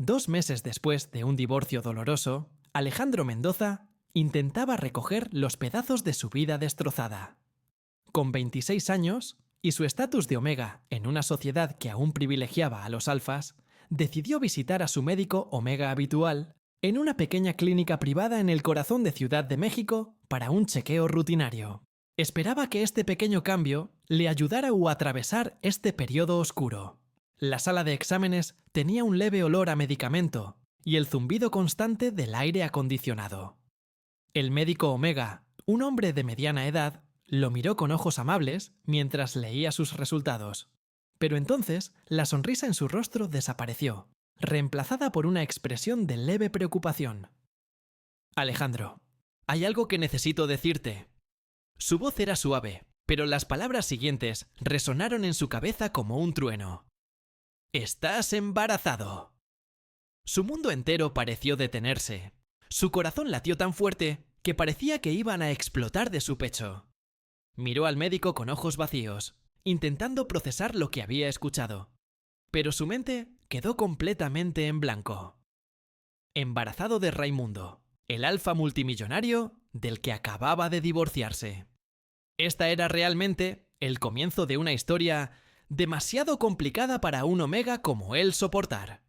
2 meses después de un divorcio doloroso, Alejandro Mendoza intentaba recoger los pedazos de su vida destrozada. Con 26 años y su estatus de omega en una sociedad que aún privilegiaba a los alfas, decidió visitar a su médico omega habitual en una pequeña clínica privada en el corazón de Ciudad de México para un chequeo rutinario. Esperaba que este pequeño cambio le ayudara a atravesar este periodo oscuro. La sala de exámenes tenía un leve olor a medicamento y el zumbido constante del aire acondicionado. El médico omega, un hombre de mediana edad, lo miró con ojos amables mientras leía sus resultados. Pero entonces la sonrisa en su rostro desapareció, reemplazada por una expresión de leve preocupación. Alejandro, hay algo que necesito decirte. Su voz era suave, pero las palabras siguientes resonaron en su cabeza como un trueno. ¡Estás embarazado! Su mundo entero pareció detenerse. Su corazón latió tan fuerte que parecía que iban a explotar de su pecho. Miró al médico con ojos vacíos, intentando procesar lo que había escuchado. Pero su mente quedó completamente en blanco. Embarazado de Raimundo, el alfa multimillonario del que acababa de divorciarse. Esta era realmente el comienzo de una historia demasiado complicada para un omega como él soportar.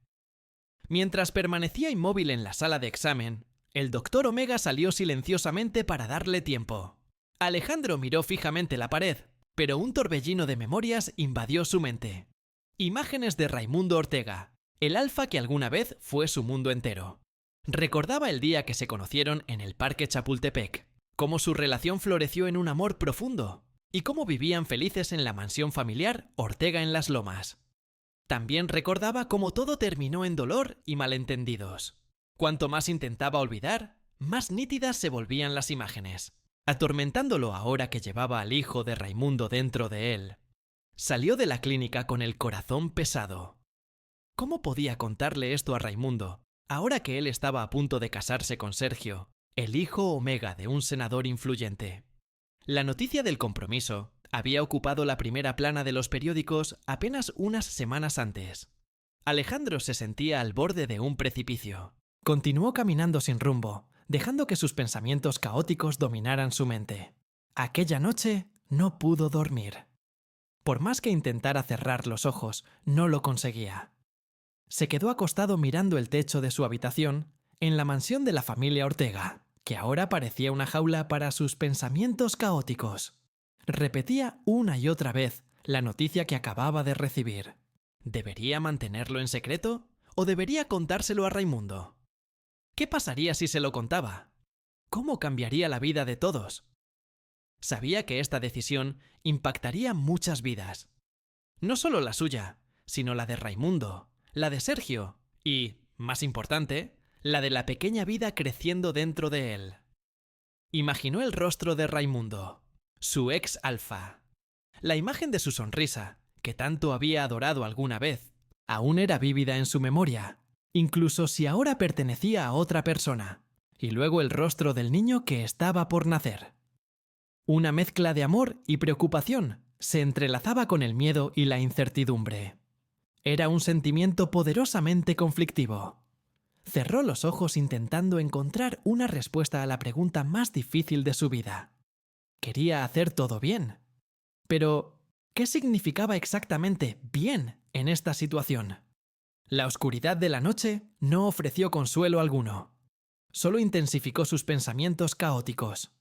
Mientras permanecía inmóvil en la sala de examen, el doctor Omega salió silenciosamente para darle tiempo. Alejandro miró fijamente la pared, pero un torbellino de memorias invadió su mente. Imágenes de Raimundo Ortega, el alfa que alguna vez fue su mundo entero. Recordaba el día que se conocieron en el Parque Chapultepec, cómo su relación floreció en un amor profundo y cómo vivían felices en la mansión familiar Ortega en las Lomas. También recordaba cómo todo terminó en dolor y malentendidos. Cuanto más intentaba olvidar, más nítidas se volvían las imágenes, atormentándolo ahora que llevaba al hijo de Raimundo dentro de él. Salió de la clínica con el corazón pesado. ¿Cómo podía contarle esto a Raimundo, ahora que él estaba a punto de casarse con Sergio, el hijo omega de un senador influyente? La noticia del compromiso había ocupado la primera plana de los periódicos apenas unas semanas antes. Alejandro se sentía al borde de un precipicio. Continuó caminando sin rumbo, dejando que sus pensamientos caóticos dominaran su mente. Aquella noche no pudo dormir. Por más que intentara cerrar los ojos, no lo conseguía. Se quedó acostado mirando el techo de su habitación en la mansión de la familia Ortega, que ahora parecía una jaula para sus pensamientos caóticos. Repetía una y otra vez la noticia que acababa de recibir. ¿Debería mantenerlo en secreto o debería contárselo a Raimundo? ¿Qué pasaría si se lo contaba? ¿Cómo cambiaría la vida de todos? Sabía que esta decisión impactaría muchas vidas. No solo la suya, sino la de Raimundo, la de Sergio y, más importante, la de la pequeña vida creciendo dentro de él. Imaginó el rostro de Raimundo, su ex alfa. La imagen de su sonrisa, que tanto había adorado alguna vez, aún era vívida en su memoria, incluso si ahora pertenecía a otra persona. Y luego el rostro del niño que estaba por nacer. Una mezcla de amor y preocupación se entrelazaba con el miedo y la incertidumbre. Era un sentimiento poderosamente conflictivo. Cerró los ojos intentando encontrar una respuesta a la pregunta más difícil de su vida. Quería hacer todo bien. Pero, ¿qué significaba exactamente bien en esta situación? La oscuridad de la noche no ofreció consuelo alguno. Solo intensificó sus pensamientos caóticos.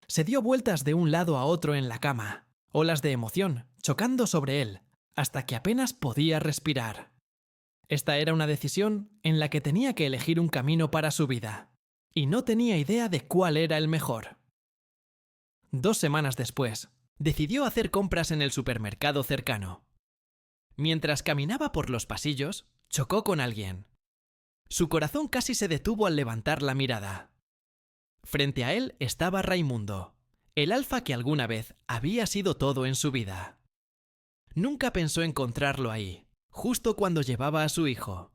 Se dio vueltas de un lado a otro en la cama, olas de emoción chocando sobre él, hasta que apenas podía respirar. Esta era una decisión en la que tenía que elegir un camino para su vida, y no tenía idea de cuál era el mejor. 2 semanas después, decidió hacer compras en el supermercado cercano. Mientras caminaba por los pasillos, chocó con alguien. Su corazón casi se detuvo al levantar la mirada. Frente a él estaba Raimundo, el alfa que alguna vez había sido todo en su vida. Nunca pensó encontrarlo ahí, justo cuando llevaba a su hijo.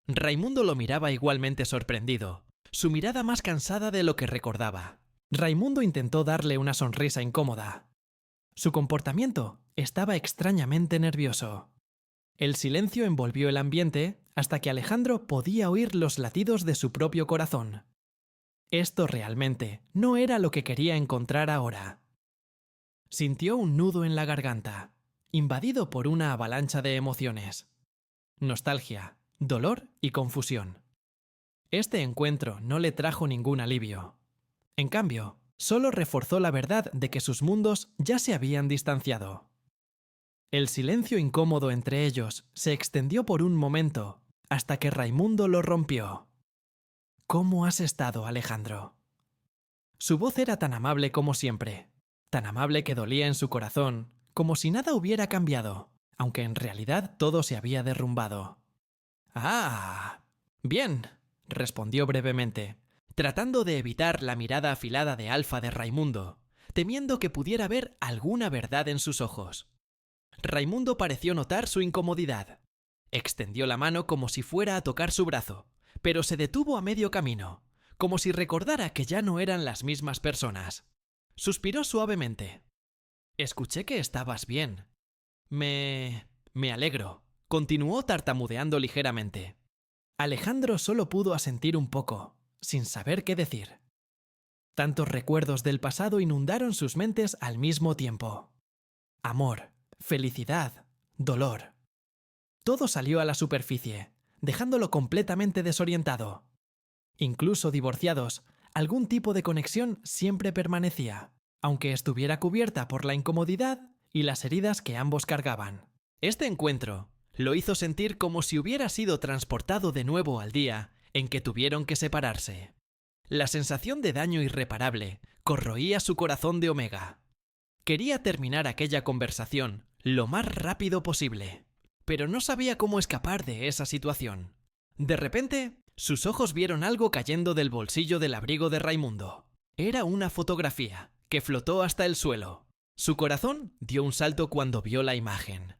Raimundo lo miraba igualmente sorprendido, su mirada más cansada de lo que recordaba. Raimundo intentó darle una sonrisa incómoda. Su comportamiento estaba extrañamente nervioso. El silencio envolvió el ambiente hasta que Alejandro podía oír los latidos de su propio corazón. Esto realmente no era lo que quería encontrar ahora. Sintió un nudo en la garganta, invadido por una avalancha de emociones. Nostalgia, dolor y confusión. Este encuentro no le trajo ningún alivio. En cambio, solo reforzó la verdad de que sus mundos ya se habían distanciado. El silencio incómodo entre ellos se extendió por un momento, hasta que Raimundo lo rompió. ¿Cómo has estado, Alejandro? Su voz era tan amable como siempre, tan amable que dolía en su corazón, como si nada hubiera cambiado, aunque en realidad todo se había derrumbado. «Ah, bien», respondió brevemente, tratando de evitar la mirada afilada de Alfa de Raimundo, temiendo que pudiera ver alguna verdad en sus ojos. Raimundo pareció notar su incomodidad. Extendió la mano como si fuera a tocar su brazo, pero se detuvo a medio camino, como si recordara que ya no eran las mismas personas. Suspiró suavemente. «Escuché que estabas bien. Me alegro», continuó tartamudeando ligeramente. Alejandro solo pudo asentir un poco, sin saber qué decir. Tantos recuerdos del pasado inundaron sus mentes al mismo tiempo. Amor, felicidad, dolor. Todo salió a la superficie, dejándolo completamente desorientado. Incluso divorciados, algún tipo de conexión siempre permanecía, aunque estuviera cubierta por la incomodidad y las heridas que ambos cargaban. Este encuentro lo hizo sentir como si hubiera sido transportado de nuevo al día en que tuvieron que separarse. La sensación de daño irreparable corroía su corazón de Omega. Quería terminar aquella conversación lo más rápido posible, pero no sabía cómo escapar de esa situación. De repente, sus ojos vieron algo cayendo del bolsillo del abrigo de Raimundo. Era una fotografía que flotó hasta el suelo. Su corazón dio un salto cuando vio la imagen.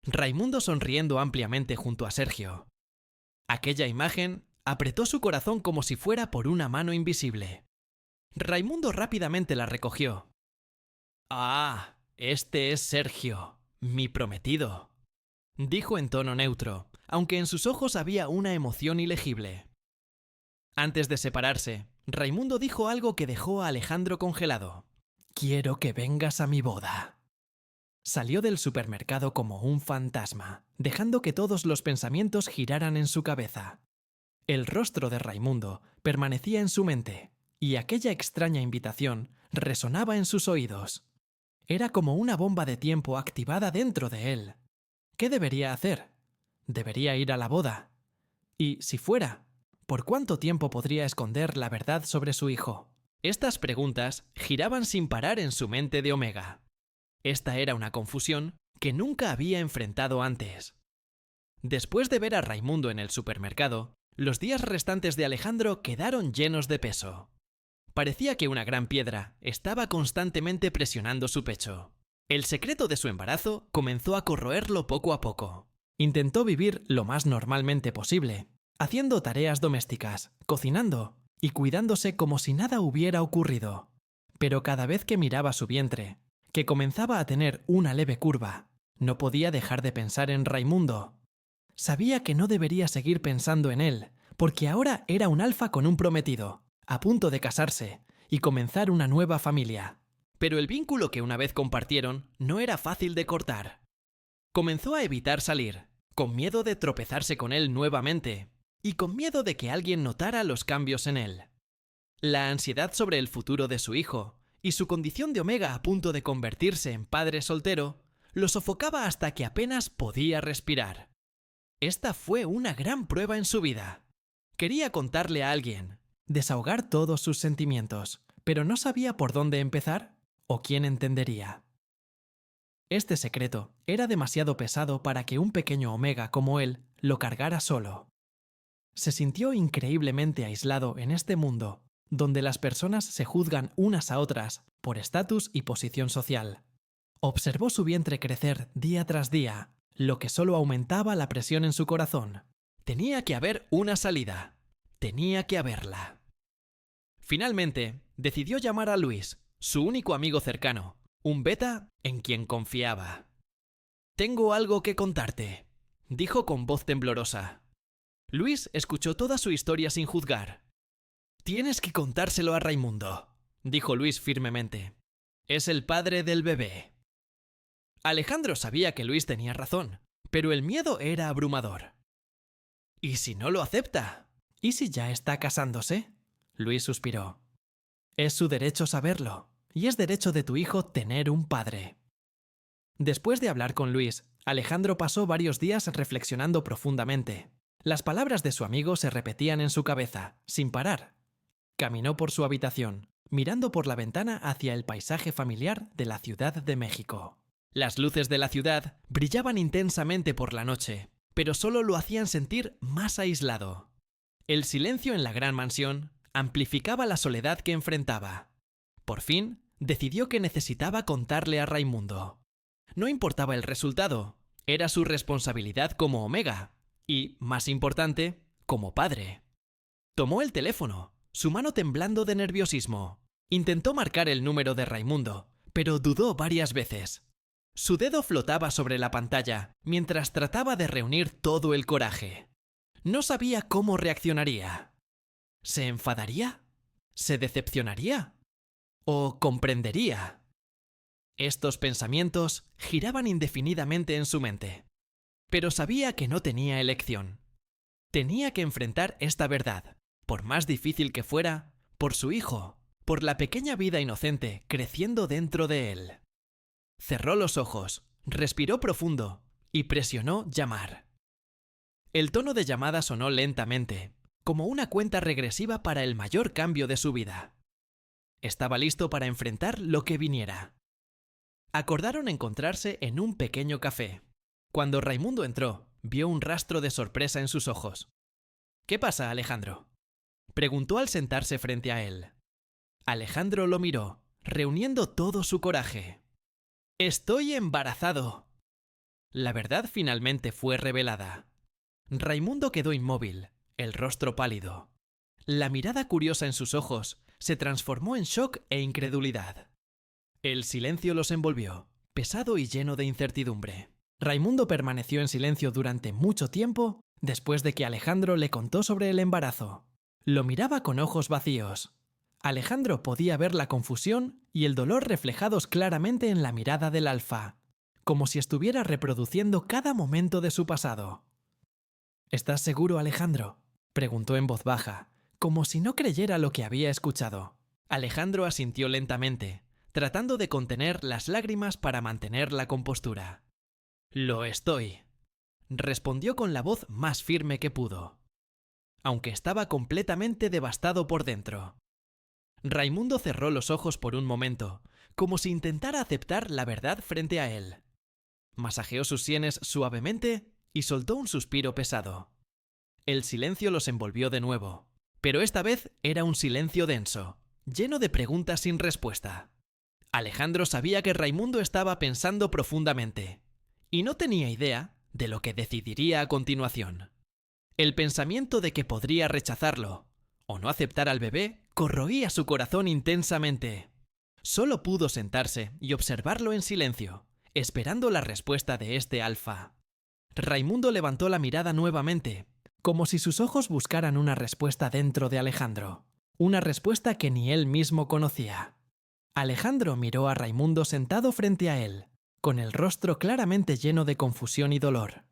Raimundo sonriendo ampliamente junto a Sergio. Aquella imagen apretó su corazón como si fuera por una mano invisible. Raimundo rápidamente la recogió. «Ah, este es Sergio, mi prometido», dijo en tono neutro, aunque en sus ojos había una emoción ilegible. Antes de separarse, Raimundo dijo algo que dejó a Alejandro congelado. «Quiero que vengas a mi boda». Salió del supermercado como un fantasma, dejando que todos los pensamientos giraran en su cabeza. El rostro de Raimundo permanecía en su mente, y aquella extraña invitación resonaba en sus oídos. Era como una bomba de tiempo activada dentro de él. ¿Qué debería hacer? ¿Debería ir a la boda? Y, si fuera, ¿por cuánto tiempo podría esconder la verdad sobre su hijo? Estas preguntas giraban sin parar en su mente de Omega. Esta era una confusión que nunca había enfrentado antes. Después de ver a Raimundo en el supermercado, los días restantes de Alejandro quedaron llenos de peso. Parecía que una gran piedra estaba constantemente presionando su pecho. El secreto de su embarazo comenzó a corroerlo poco a poco. Intentó vivir lo más normalmente posible, haciendo tareas domésticas, cocinando y cuidándose como si nada hubiera ocurrido. Pero cada vez que miraba su vientre, que comenzaba a tener una leve curva, no podía dejar de pensar en Raimundo. Sabía que no debería seguir pensando en él, porque ahora era un alfa con un prometido, a punto de casarse y comenzar una nueva familia. Pero el vínculo que una vez compartieron no era fácil de cortar. Comenzó a evitar salir, con miedo de tropezarse con él nuevamente, y con miedo de que alguien notara los cambios en él. La ansiedad sobre el futuro de su hijo y su condición de Omega a punto de convertirse en padre soltero lo sofocaba hasta que apenas podía respirar. Esta fue una gran prueba en su vida. Quería contarle a alguien, desahogar todos sus sentimientos, pero no sabía por dónde empezar o quién entendería. Este secreto era demasiado pesado para que un pequeño Omega como él lo cargara solo. Se sintió increíblemente aislado en este mundo, donde las personas se juzgan unas a otras por estatus y posición social. Observó su vientre crecer día tras día, lo que solo aumentaba la presión en su corazón. Tenía que haber una salida. Tenía que haberla. Finalmente, decidió llamar a Luis, su único amigo cercano, un beta en quien confiaba. «Tengo algo que contarte», dijo con voz temblorosa. Luis escuchó toda su historia sin juzgar. «Tienes que contárselo a Raimundo», dijo Luis firmemente. «Es el padre del bebé». Alejandro sabía que Luis tenía razón, pero el miedo era abrumador. ¿Y si no lo acepta? ¿Y si ya está casándose? Luis suspiró. Es su derecho saberlo, y es derecho de tu hijo tener un padre. Después de hablar con Luis, Alejandro pasó varios días reflexionando profundamente. Las palabras de su amigo se repetían en su cabeza, sin parar. Caminó por su habitación, mirando por la ventana hacia el paisaje familiar de la Ciudad de México. Las luces de la ciudad brillaban intensamente por la noche, pero solo lo hacían sentir más aislado. El silencio en la gran mansión amplificaba la soledad que enfrentaba. Por fin, decidió que necesitaba contarle a Raimundo. No importaba el resultado, era su responsabilidad como Omega y, más importante, como padre. Tomó el teléfono, su mano temblando de nerviosismo. Intentó marcar el número de Raimundo, pero dudó varias veces. Su dedo flotaba sobre la pantalla mientras trataba de reunir todo el coraje. No sabía cómo reaccionaría. ¿Se enfadaría? ¿Se decepcionaría? ¿O comprendería? Estos pensamientos giraban indefinidamente en su mente. Pero sabía que no tenía elección. Tenía que enfrentar esta verdad, por más difícil que fuera, por su hijo, por la pequeña vida inocente creciendo dentro de él. Cerró los ojos, respiró profundo y presionó llamar. El tono de llamada sonó lentamente, como una cuenta regresiva para el mayor cambio de su vida. Estaba listo para enfrentar lo que viniera. Acordaron encontrarse en un pequeño café. Cuando Raimundo entró, vio un rastro de sorpresa en sus ojos. «¿Qué pasa, Alejandro?», preguntó al sentarse frente a él. Alejandro lo miró, reuniendo todo su coraje. «Estoy embarazado». La verdad finalmente fue revelada. Raimundo quedó inmóvil, el rostro pálido. La mirada curiosa en sus ojos se transformó en shock e incredulidad. El silencio los envolvió, pesado y lleno de incertidumbre. Raimundo permaneció en silencio durante mucho tiempo después de que Alejandro le contó sobre el embarazo. Lo miraba con ojos vacíos. Alejandro podía ver la confusión y el dolor reflejados claramente en la mirada del alfa, como si estuviera reproduciendo cada momento de su pasado. «¿Estás seguro, Alejandro?», preguntó en voz baja, como si no creyera lo que había escuchado. Alejandro asintió lentamente, tratando de contener las lágrimas para mantener la compostura. «Lo estoy», respondió con la voz más firme que pudo, aunque estaba completamente devastado por dentro. Raimundo cerró los ojos por un momento, como si intentara aceptar la verdad frente a él. Masajeó sus sienes suavemente y soltó un suspiro pesado. El silencio los envolvió de nuevo, pero esta vez era un silencio denso, lleno de preguntas sin respuesta. Alejandro sabía que Raimundo estaba pensando profundamente, y no tenía idea de lo que decidiría a continuación. El pensamiento de que podría rechazarlo o no aceptar al bebé corroía su corazón intensamente. Solo pudo sentarse y observarlo en silencio, esperando la respuesta de este alfa. Raimundo levantó la mirada nuevamente, como si sus ojos buscaran una respuesta dentro de Alejandro, una respuesta que ni él mismo conocía. Alejandro miró a Raimundo sentado frente a él, con el rostro claramente lleno de confusión y dolor.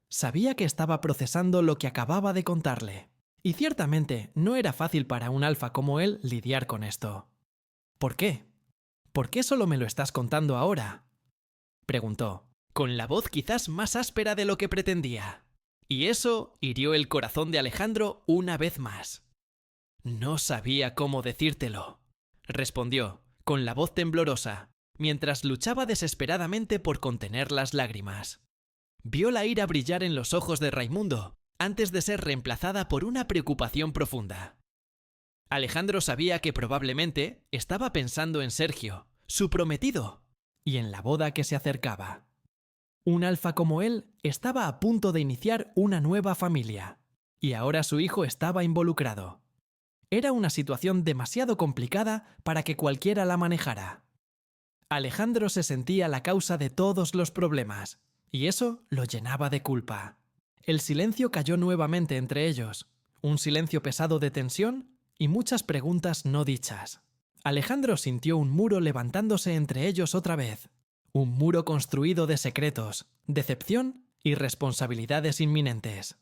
Sabía que estaba procesando lo que acababa de contarle, y ciertamente no era fácil para un alfa como él lidiar con esto. «¿Por qué? ¿Por qué solo me lo estás contando ahora?», preguntó, con la voz quizás más áspera de lo que pretendía. Y eso hirió el corazón de Alejandro una vez más. «No sabía cómo decírtelo», respondió, con la voz temblorosa, mientras luchaba desesperadamente por contener las lágrimas. Vio la ira brillar en los ojos de Raimundo antes de ser reemplazada por una preocupación profunda. Alejandro sabía que probablemente estaba pensando en Sergio, su prometido, y en la boda que se acercaba. Un alfa como él estaba a punto de iniciar una nueva familia, y ahora su hijo estaba involucrado. Era una situación demasiado complicada para que cualquiera la manejara. Alejandro se sentía la causa de todos los problemas, y eso lo llenaba de culpa. El silencio cayó nuevamente entre ellos, un silencio pesado de tensión y muchas preguntas no dichas. Alejandro sintió un muro levantándose entre ellos otra vez, un muro construido de secretos, decepción y responsabilidades inminentes.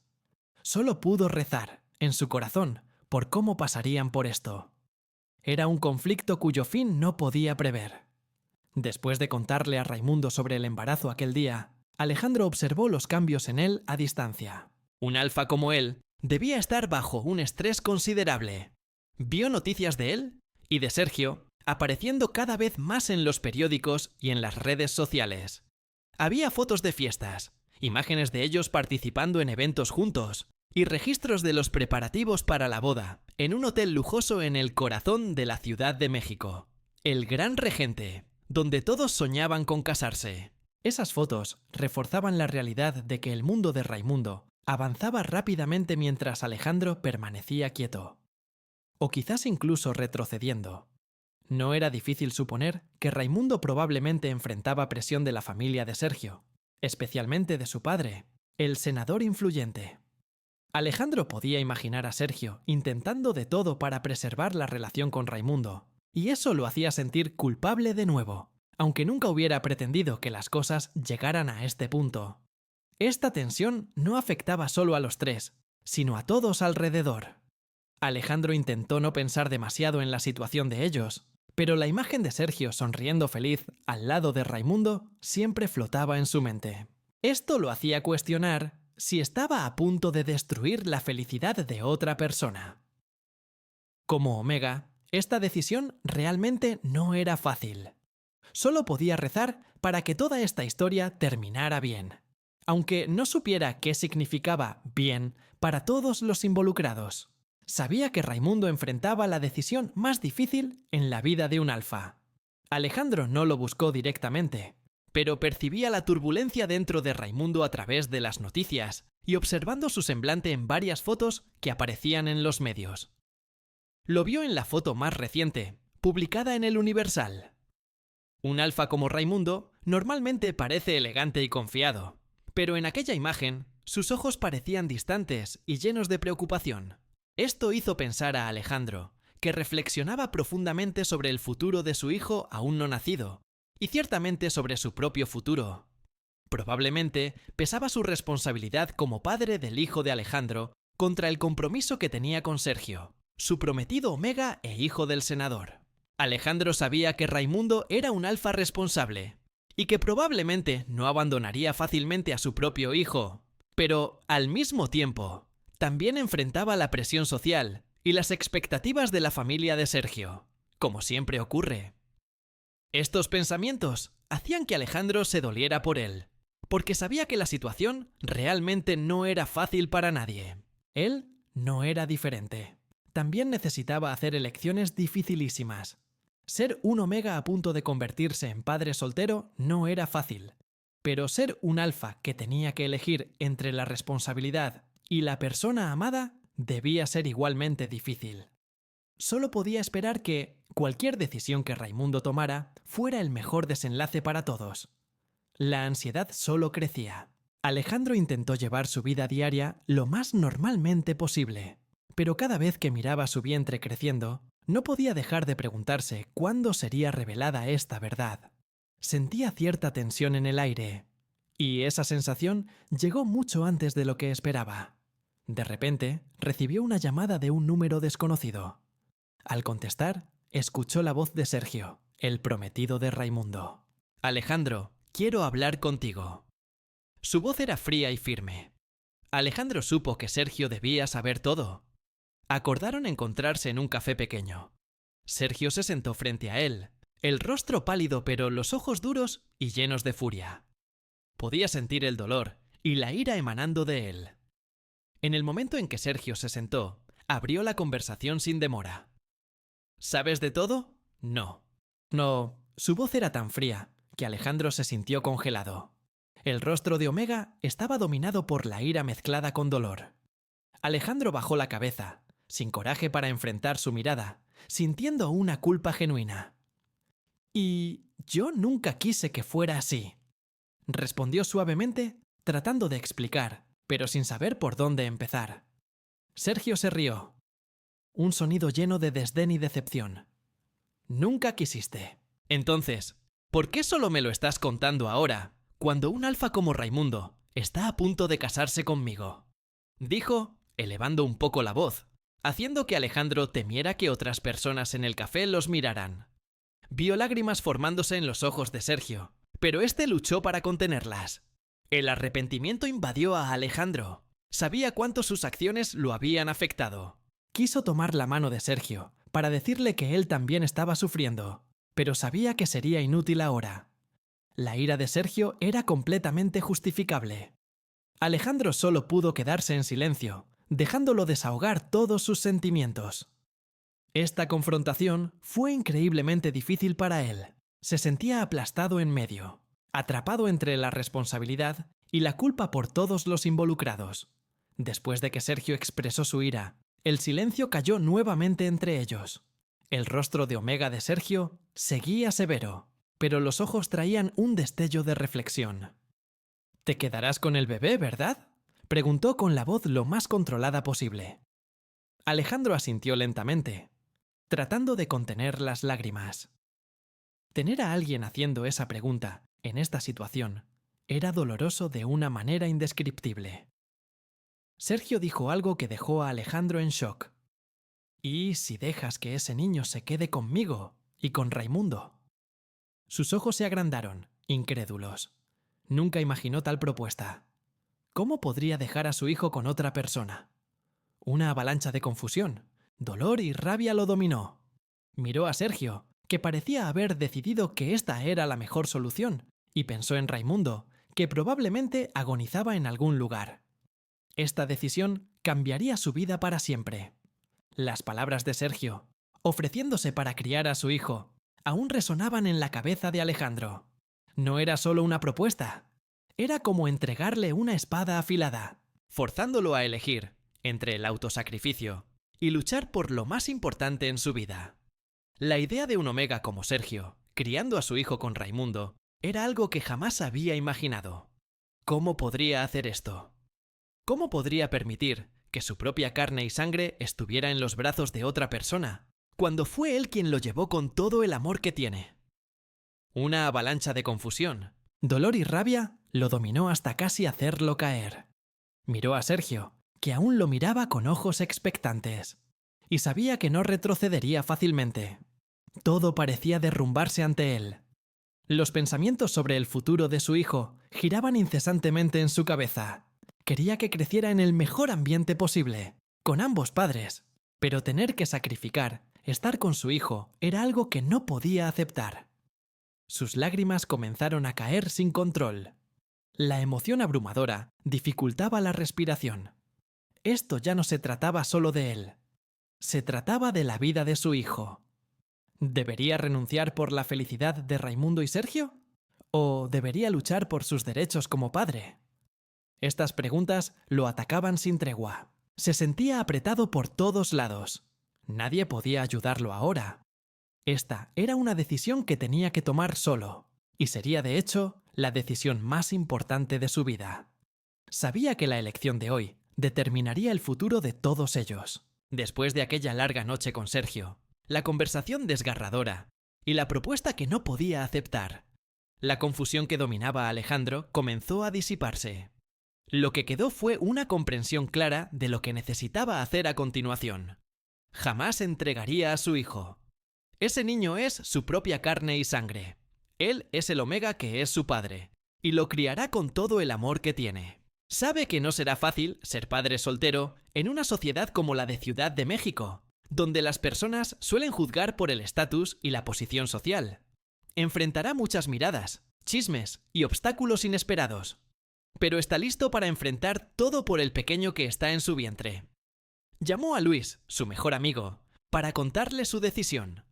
Solo pudo rezar, en su corazón, por cómo pasarían por esto. Era un conflicto cuyo fin no podía prever. Después de contarle a Raimundo sobre el embarazo aquel día, Alejandro observó los cambios en él a distancia. Un alfa como él debía estar bajo un estrés considerable. Vio noticias de él y de Sergio apareciendo cada vez más en los periódicos y en las redes sociales. Había fotos de fiestas, imágenes de ellos participando en eventos juntos y registros de los preparativos para la boda en un hotel lujoso en el corazón de la Ciudad de México. El Gran Regente, donde todos soñaban con casarse. Esas fotos reforzaban la realidad de que el mundo de Raimundo avanzaba rápidamente mientras Alejandro permanecía quieto. O quizás incluso retrocediendo. No era difícil suponer que Raimundo probablemente enfrentaba presión de la familia de Sergio, especialmente de su padre, el senador influyente. Alejandro podía imaginar a Sergio intentando de todo para preservar la relación con Raimundo, y eso lo hacía sentir culpable de nuevo, aunque nunca hubiera pretendido que las cosas llegaran a este punto. Esta tensión no afectaba solo a los tres, sino a todos alrededor. Alejandro intentó no pensar demasiado en la situación de ellos, pero la imagen de Sergio sonriendo feliz al lado de Raimundo siempre flotaba en su mente. Esto lo hacía cuestionar si estaba a punto de destruir la felicidad de otra persona. Como Omega, esta decisión realmente no era fácil. Solo podía rezar para que toda esta historia terminara bien, aunque no supiera qué significaba bien para todos los involucrados. Sabía que Raimundo enfrentaba la decisión más difícil en la vida de un alfa. Alejandro no lo buscó directamente, pero percibía la turbulencia dentro de Raimundo a través de las noticias y observando su semblante en varias fotos que aparecían en los medios. Lo vio en la foto más reciente, publicada en El Universal. Un alfa como Raimundo normalmente parece elegante y confiado, pero en aquella imagen sus ojos parecían distantes y llenos de preocupación. Esto hizo pensar a Alejandro, que reflexionaba profundamente sobre el futuro de su hijo aún no nacido, y ciertamente sobre su propio futuro. Probablemente pesaba su responsabilidad como padre del hijo de Alejandro contra el compromiso que tenía con Sergio, su prometido Omega e hijo del senador. Alejandro sabía que Raimundo era un alfa responsable y que probablemente no abandonaría fácilmente a su propio hijo, pero al mismo tiempo también enfrentaba la presión social y las expectativas de la familia de Sergio, como siempre ocurre. Estos pensamientos hacían que Alejandro se doliera por él, porque sabía que la situación realmente no era fácil para nadie. Él no era diferente. También necesitaba hacer elecciones dificilísimas. Ser un Omega a punto de convertirse en padre soltero no era fácil, pero ser un alfa que tenía que elegir entre la responsabilidad y la persona amada debía ser igualmente difícil. Solo podía esperar que cualquier decisión que Raimundo tomara fuera el mejor desenlace para todos. La ansiedad solo crecía. Alejandro intentó llevar su vida diaria lo más normalmente posible, pero cada vez que miraba su vientre creciendo, no podía dejar de preguntarse cuándo sería revelada esta verdad. Sentía cierta tensión en el aire, y esa sensación llegó mucho antes de lo que esperaba. De repente, recibió una llamada de un número desconocido. Al contestar, escuchó la voz de Sergio, el prometido de Raimundo. «Alejandro, quiero hablar contigo». Su voz era fría y firme. Alejandro supo que Sergio debía saber todo. Acordaron encontrarse en un café pequeño. Sergio se sentó frente a él, el rostro pálido pero los ojos duros y llenos de furia. Podía sentir el dolor y la ira emanando de él. En el momento en que Sergio se sentó, abrió la conversación sin demora. ¿Sabes de todo? No. No, su voz era tan fría que Alejandro se sintió congelado. El rostro de Omega estaba dominado por la ira mezclada con dolor. Alejandro bajó la cabeza, sin coraje para enfrentar su mirada, sintiendo una culpa genuina. «Y yo nunca quise que fuera así», respondió suavemente, tratando de explicar, pero sin saber por dónde empezar. Sergio se rió. Un sonido lleno de desdén y decepción. Nunca quisiste. Entonces, ¿por qué solo me lo estás contando ahora, cuando un alfa como Raimundo está a punto de casarse conmigo? Dijo, elevando un poco la voz, haciendo que Alejandro temiera que otras personas en el café los miraran. Vio lágrimas formándose en los ojos de Sergio, pero este luchó para contenerlas. El arrepentimiento invadió a Alejandro. Sabía cuánto sus acciones lo habían afectado. Quiso tomar la mano de Sergio para decirle que él también estaba sufriendo, pero sabía que sería inútil ahora. La ira de Sergio era completamente justificable. Alejandro solo pudo quedarse en silencio, dejándolo desahogar todos sus sentimientos. Esta confrontación fue increíblemente difícil para él. Se sentía aplastado en medio, atrapado entre la responsabilidad y la culpa por todos los involucrados. Después de que Sergio expresó su ira, el silencio cayó nuevamente entre ellos. El rostro de Omega de Sergio seguía severo, pero los ojos traían un destello de reflexión. «¿Te quedarás con el bebé, verdad?», preguntó con la voz lo más controlada posible. Alejandro asintió lentamente, tratando de contener las lágrimas. Tener a alguien haciendo esa pregunta, en esta situación, era doloroso de una manera indescriptible. Sergio dijo algo que dejó a Alejandro en shock. «¿Y si dejas que ese niño se quede conmigo y con Raimundo?». Sus ojos se agrandaron, incrédulos. Nunca imaginó tal propuesta. ¿Cómo podría dejar a su hijo con otra persona? Una avalancha de confusión, dolor y rabia lo dominó. Miró a Sergio, que parecía haber decidido que esta era la mejor solución, y pensó en Raimundo, que probablemente agonizaba en algún lugar. Esta decisión cambiaría su vida para siempre. Las palabras de Sergio, ofreciéndose para criar a su hijo, aún resonaban en la cabeza de Alejandro. No era solo una propuesta, era como entregarle una espada afilada, forzándolo a elegir entre el autosacrificio y luchar por lo más importante en su vida. La idea de un Omega como Sergio, criando a su hijo con Raimundo, era algo que jamás había imaginado. ¿Cómo podría hacer esto? ¿Cómo podría permitir que su propia carne y sangre estuviera en los brazos de otra persona, cuando fue él quien lo llevó con todo el amor que tiene? Una avalancha de confusión, dolor y rabia lo dominó hasta casi hacerlo caer. Miró a Sergio, que aún lo miraba con ojos expectantes, y sabía que no retrocedería fácilmente. Todo parecía derrumbarse ante él. Los pensamientos sobre el futuro de su hijo giraban incesantemente en su cabeza. Quería que creciera en el mejor ambiente posible, con ambos padres, pero tener que sacrificar, estar con su hijo, era algo que no podía aceptar. Sus lágrimas comenzaron a caer sin control. La emoción abrumadora dificultaba la respiración. Esto ya no se trataba solo de él. Se trataba de la vida de su hijo. ¿Debería renunciar por la felicidad de Raimundo y Sergio? ¿O debería luchar por sus derechos como padre? Estas preguntas lo atacaban sin tregua. Se sentía apretado por todos lados. Nadie podía ayudarlo ahora. Esta era una decisión que tenía que tomar solo, y sería de hecho la decisión más importante de su vida. Sabía que la elección de hoy determinaría el futuro de todos ellos. Después de aquella larga noche con Sergio, la conversación desgarradora y la propuesta que no podía aceptar, la confusión que dominaba a Alejandro comenzó a disiparse. Lo que quedó fue una comprensión clara de lo que necesitaba hacer a continuación. Jamás entregaría a su hijo. Ese niño es su propia carne y sangre. Él es el Omega que es su padre, y lo criará con todo el amor que tiene. Sabe que no será fácil ser padre soltero en una sociedad como la de Ciudad de México, donde las personas suelen juzgar por el estatus y la posición social. Enfrentará muchas miradas, chismes y obstáculos inesperados, pero está listo para enfrentar todo por el pequeño que está en su vientre. Llamó a Luis, su mejor amigo, para contarle su decisión.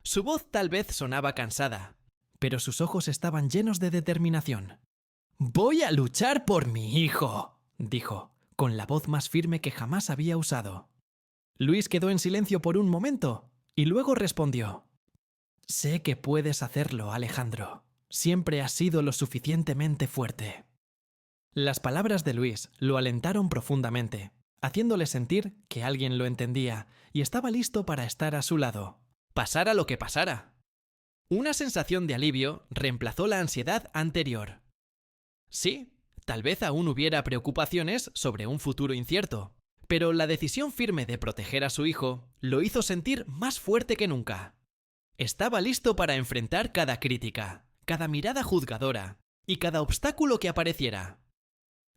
Su voz tal vez sonaba cansada, pero sus ojos estaban llenos de determinación. «Voy a luchar por mi hijo», dijo, con la voz más firme que jamás había usado. Luis quedó en silencio por un momento y luego respondió: «Sé que puedes hacerlo, Alejandro. Siempre has sido lo suficientemente fuerte». Las palabras de Luis lo alentaron profundamente, haciéndole sentir que alguien lo entendía y estaba listo para estar a su lado, pasara lo que pasara. Una sensación de alivio reemplazó la ansiedad anterior. Sí, tal vez aún hubiera preocupaciones sobre un futuro incierto, pero la decisión firme de proteger a su hijo lo hizo sentir más fuerte que nunca. Estaba listo para enfrentar cada crítica, cada mirada juzgadora y cada obstáculo que apareciera.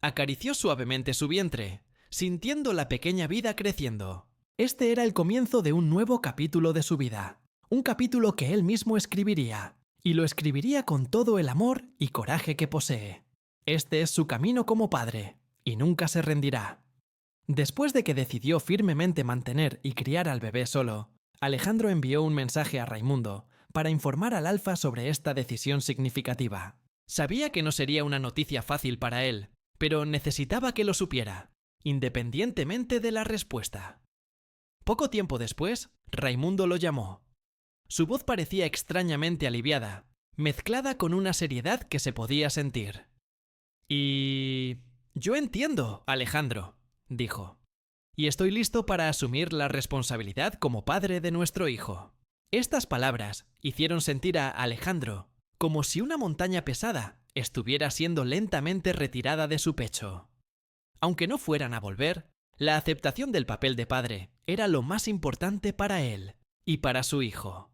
Acarició suavemente su vientre, sintiendo la pequeña vida creciendo. Este era el comienzo de un nuevo capítulo de su vida, un capítulo que él mismo escribiría, y lo escribiría con todo el amor y coraje que posee. Este es su camino como padre, y nunca se rendirá. Después de que decidió firmemente mantener y criar al bebé solo, Alejandro envió un mensaje a Raimundo para informar al Alfa sobre esta decisión significativa. Sabía que no sería una noticia fácil para él, pero necesitaba que lo supiera, independientemente de la respuesta. Poco tiempo después, Raimundo lo llamó. Su voz parecía extrañamente aliviada, mezclada con una seriedad que se podía sentir. Yo entiendo, Alejandro, dijo, y estoy listo para asumir la responsabilidad como padre de nuestro hijo. Estas palabras hicieron sentir a Alejandro como si una montaña pesada estuviera siendo lentamente retirada de su pecho. Aunque no fueran a volver, la aceptación del papel de padre era lo más importante para él y para su hijo.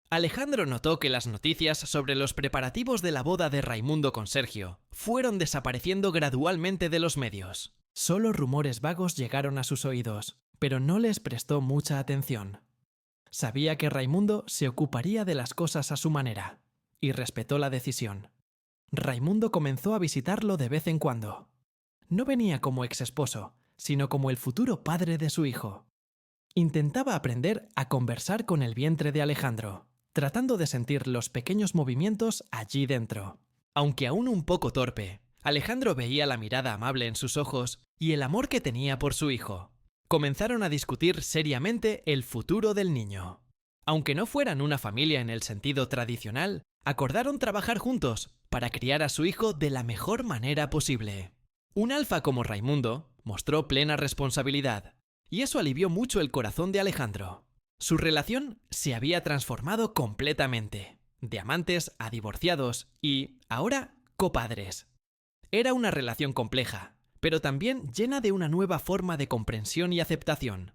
Alejandro notó que las noticias sobre los preparativos de la boda de Raimundo con Sergio fueron desapareciendo gradualmente de los medios. Solo rumores vagos llegaron a sus oídos, pero no les prestó mucha atención. Sabía que Raimundo se ocuparía de las cosas a su manera, y respetó la decisión. Raimundo comenzó a visitarlo de vez en cuando. No venía como exesposo, sino como el futuro padre de su hijo. Intentaba aprender a conversar con el vientre de Alejandro, tratando de sentir los pequeños movimientos allí dentro. Aunque aún un poco torpe, Alejandro veía la mirada amable en sus ojos y el amor que tenía por su hijo. Comenzaron a discutir seriamente el futuro del niño. Aunque no fueran una familia en el sentido tradicional, acordaron trabajar juntos para criar a su hijo de la mejor manera posible. Un alfa como Raimundo mostró plena responsabilidad, y eso alivió mucho el corazón de Alejandro. Su relación se había transformado completamente, de amantes a divorciados y, ahora, copadres. Era una relación compleja, pero también llena de una nueva forma de comprensión y aceptación.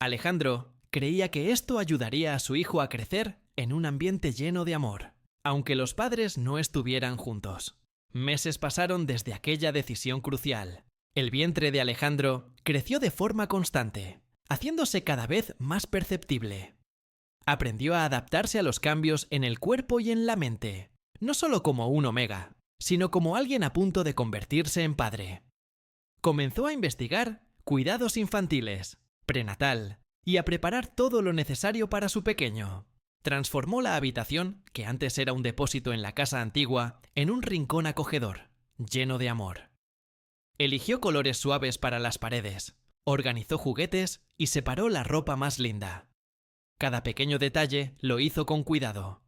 Alejandro creía que esto ayudaría a su hijo a crecer en un ambiente lleno de amor, aunque los padres no estuvieran juntos. Meses pasaron desde aquella decisión crucial. El vientre de Alejandro creció de forma constante, haciéndose cada vez más perceptible. Aprendió a adaptarse a los cambios en el cuerpo y en la mente, no solo como un omega, sino como alguien a punto de convertirse en padre. Comenzó a investigar cuidados infantiles, prenatal, y a preparar todo lo necesario para su pequeño. Transformó la habitación, que antes era un depósito en la casa antigua, en un rincón acogedor, lleno de amor. Eligió colores suaves para las paredes, organizó juguetes y separó la ropa más linda. Cada pequeño detalle lo hizo con cuidado.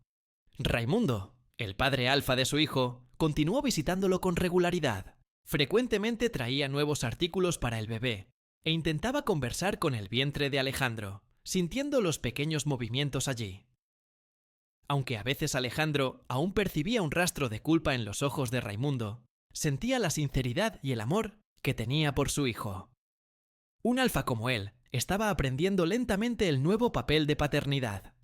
Raimundo, el padre alfa de su hijo, continuó visitándolo con regularidad. Frecuentemente traía nuevos artículos para el bebé e intentaba conversar con el vientre de Alejandro, sintiendo los pequeños movimientos allí. Aunque a veces Alejandro aún percibía un rastro de culpa en los ojos de Raimundo, sentía la sinceridad y el amor que tenía por su hijo. Un alfa como él estaba aprendiendo lentamente el nuevo papel de paternidad.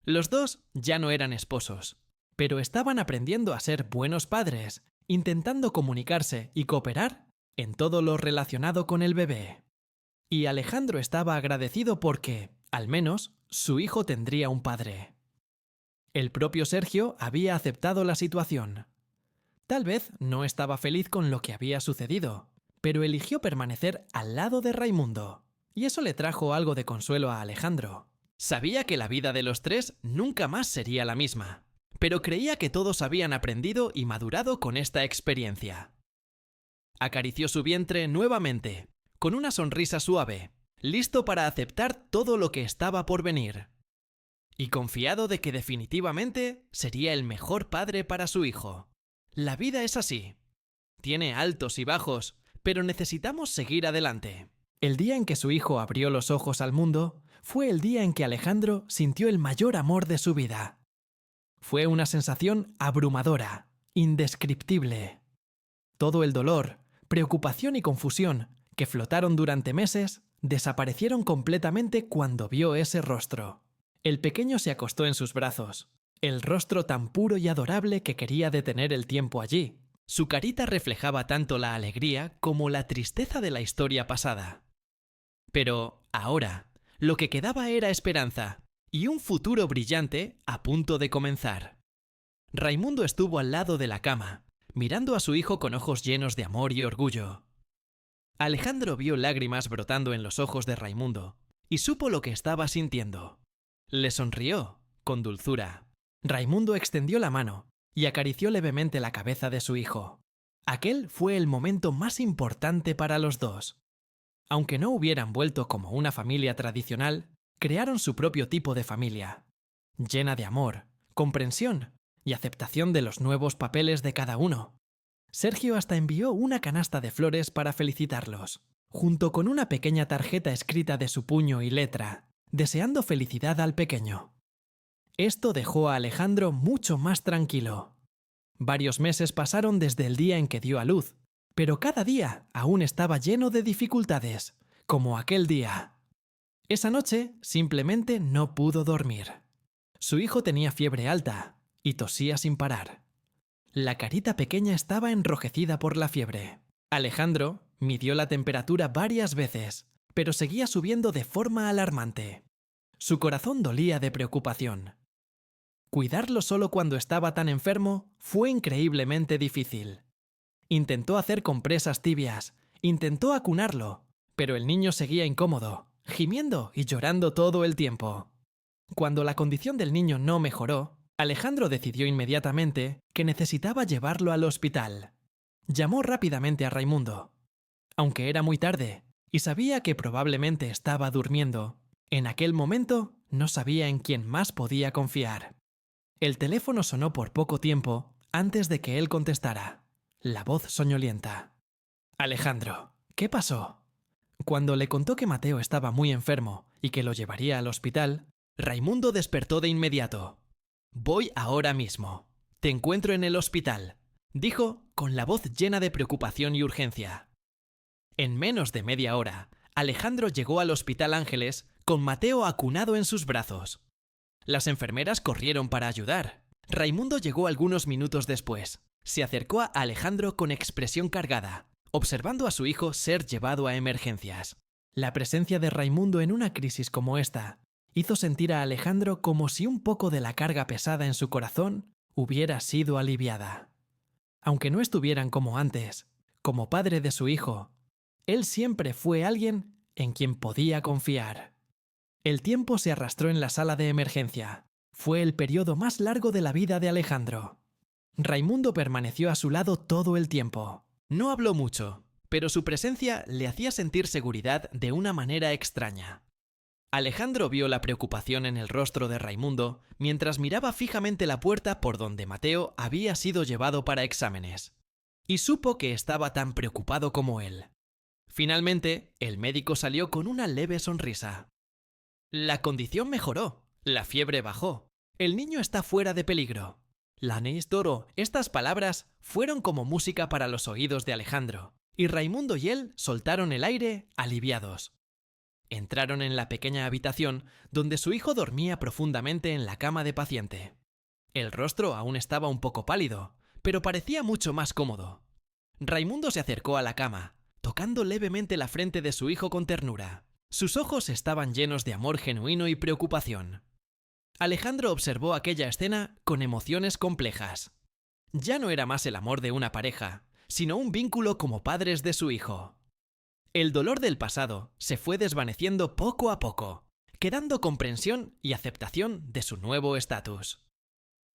Los dos ya no eran esposos, pero estaban aprendiendo a ser buenos padres, intentando comunicarse y cooperar en todo lo relacionado con el bebé. Y Alejandro estaba agradecido porque, al menos, su hijo tendría un padre. El propio Sergio había aceptado la situación. Tal vez no estaba feliz con lo que había sucedido, pero eligió permanecer al lado de Raimundo, y eso le trajo algo de consuelo a Alejandro. Sabía que la vida de los tres nunca más sería la misma, pero creía que todos habían aprendido y madurado con esta experiencia. Acarició su vientre nuevamente, con una sonrisa suave, listo para aceptar todo lo que estaba por venir. Y confiado de que definitivamente sería el mejor padre para su hijo. La vida es así. tiene altos y bajos, pero necesitamos seguir adelante. El día en que su hijo abrió los ojos al mundo fue el día en que Alejandro sintió el mayor amor de su vida. Fue una sensación abrumadora, indescriptible. Todo el dolor, preocupación y confusión que flotaron durante meses desaparecieron completamente cuando vio ese rostro. El pequeño se acostó en sus brazos, el rostro tan puro y adorable que quería detener el tiempo allí. Su carita reflejaba tanto la alegría como la tristeza de la historia pasada. Pero ahora, lo que quedaba era esperanza y un futuro brillante a punto de comenzar. Raimundo estuvo al lado de la cama, mirando a su hijo con ojos llenos de amor y orgullo. Alejandro vio lágrimas brotando en los ojos de Raimundo y supo lo que estaba sintiendo. Le sonrió, con dulzura. Raimundo extendió la mano y acarició levemente la cabeza de su hijo. Aquel fue el momento más importante para los dos. Aunque no hubieran vuelto como una familia tradicional, crearon su propio tipo de familia, llena de amor, comprensión y aceptación de los nuevos papeles de cada uno. Sergio hasta envió una canasta de flores para felicitarlos, junto con una pequeña tarjeta escrita de su puño y letra, deseando felicidad al pequeño. Esto dejó a Alejandro mucho más tranquilo. Varios meses pasaron desde el día en que dio a luz, pero cada día aún estaba lleno de dificultades, como aquel día. Esa noche simplemente no pudo dormir. Su hijo tenía fiebre alta y tosía sin parar. La carita pequeña estaba enrojecida por la fiebre. Alejandro midió la temperatura varias veces, pero seguía subiendo de forma alarmante. Su corazón dolía de preocupación. Cuidarlo solo cuando estaba tan enfermo fue increíblemente difícil. Intentó hacer compresas tibias, intentó acunarlo, pero el niño seguía incómodo, gimiendo y llorando todo el tiempo. Cuando la condición del niño no mejoró, Alejandro decidió inmediatamente que necesitaba llevarlo al hospital. Llamó rápidamente a Raimundo. Aunque era muy tarde y sabía que probablemente estaba durmiendo, en aquel momento no sabía en quién más podía confiar. El teléfono sonó por poco tiempo antes de que él contestara. La voz soñolienta. Alejandro, ¿qué pasó? Cuando le contó que Mateo estaba muy enfermo y que lo llevaría al hospital, Raimundo despertó de inmediato. «Voy ahora mismo. Te encuentro en el hospital», dijo con la voz llena de preocupación y urgencia. En menos de media hora, Alejandro llegó al Hospital Ángeles con Mateo acunado en sus brazos. Las enfermeras corrieron para ayudar. Raimundo llegó algunos minutos después. Se acercó a Alejandro con expresión cargada, observando a su hijo ser llevado a emergencias. La presencia de Raimundo en una crisis como esta hizo sentir a Alejandro como si un poco de la carga pesada en su corazón hubiera sido aliviada. Aunque no estuvieran como antes, como padre de su hijo, él siempre fue alguien en quien podía confiar. El tiempo se arrastró en la sala de emergencia. Fue el periodo más largo de la vida de Alejandro. Raimundo permaneció a su lado todo el tiempo. No habló mucho, pero su presencia le hacía sentir seguridad de una manera extraña. Alejandro vio la preocupación en el rostro de Raimundo mientras miraba fijamente la puerta por donde Mateo había sido llevado para exámenes, y supo que estaba tan preocupado como él. Finalmente, el médico salió con una leve sonrisa. La condición mejoró, la fiebre bajó, el niño está fuera de peligro. L'Agnès d'Oro, estas palabras fueron como música para los oídos de Alejandro, y Raimundo y él soltaron el aire aliviados. Entraron en la pequeña habitación donde su hijo dormía profundamente en la cama de paciente. El rostro aún estaba un poco pálido, pero parecía mucho más cómodo. Raimundo se acercó a la cama, tocando levemente la frente de su hijo con ternura. Sus ojos estaban llenos de amor genuino y preocupación. Alejandro observó aquella escena con emociones complejas. Ya no era más el amor de una pareja, sino un vínculo como padres de su hijo. El dolor del pasado se fue desvaneciendo poco a poco, quedando comprensión y aceptación de su nuevo estatus.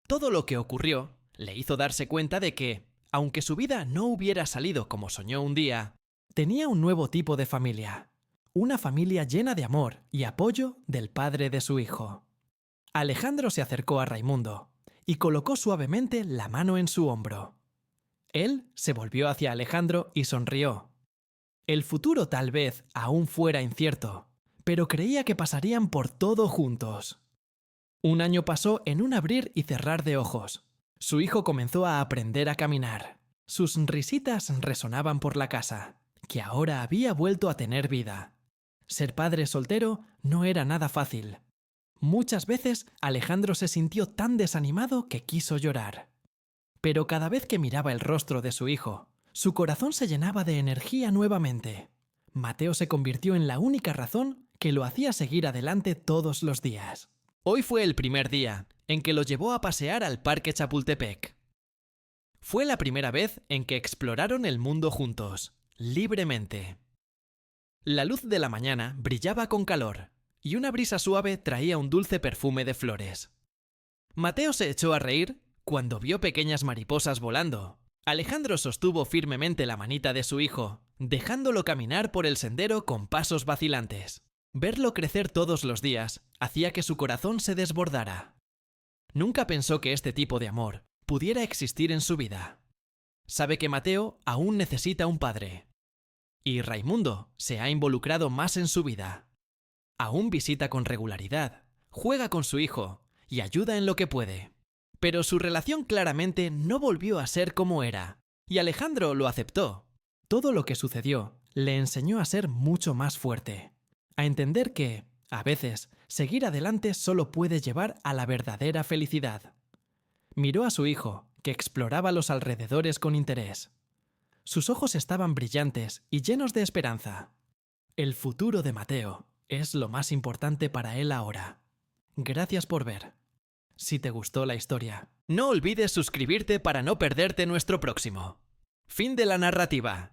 Todo lo que ocurrió le hizo darse cuenta de que, aunque su vida no hubiera salido como soñó un día, tenía un nuevo tipo de familia, una familia llena de amor y apoyo del padre de su hijo. Alejandro se acercó a Raimundo y colocó suavemente la mano en su hombro. Él se volvió hacia Alejandro y sonrió. El futuro tal vez aún fuera incierto, pero creía que pasarían por todo juntos. Un año pasó en un abrir y cerrar de ojos. Su hijo comenzó a aprender a caminar. Sus risitas resonaban por la casa, que ahora había vuelto a tener vida. Ser padre soltero no era nada fácil. Muchas veces Alejandro se sintió tan desanimado que quiso llorar. Pero cada vez que miraba el rostro de su hijo, su corazón se llenaba de energía nuevamente. Mateo se convirtió en la única razón que lo hacía seguir adelante todos los días. Hoy fue el primer día en que lo llevó a pasear al Parque Chapultepec. Fue la primera vez en que exploraron el mundo juntos, libremente. La luz de la mañana brillaba con calor, y una brisa suave traía un dulce perfume de flores. Mateo se echó a reír cuando vio pequeñas mariposas volando. Alejandro sostuvo firmemente la manita de su hijo, dejándolo caminar por el sendero con pasos vacilantes. Verlo crecer todos los días hacía que su corazón se desbordara. Nunca pensó que este tipo de amor pudiera existir en su vida. Sabe que Mateo aún necesita un padre. Y Raimundo se ha involucrado más en su vida. Aún visita con regularidad, juega con su hijo y ayuda en lo que puede. Pero su relación claramente no volvió a ser como era, y Alejandro lo aceptó. Todo lo que sucedió le enseñó a ser mucho más fuerte, a entender que, a veces, seguir adelante solo puede llevar a la verdadera felicidad. Miró a su hijo, que exploraba los alrededores con interés. Sus ojos estaban brillantes y llenos de esperanza. El futuro de Mateo es lo más importante para él ahora. Gracias por ver. Si te gustó la historia, no olvides suscribirte para no perderte nuestro próximo. Fin de la narrativa.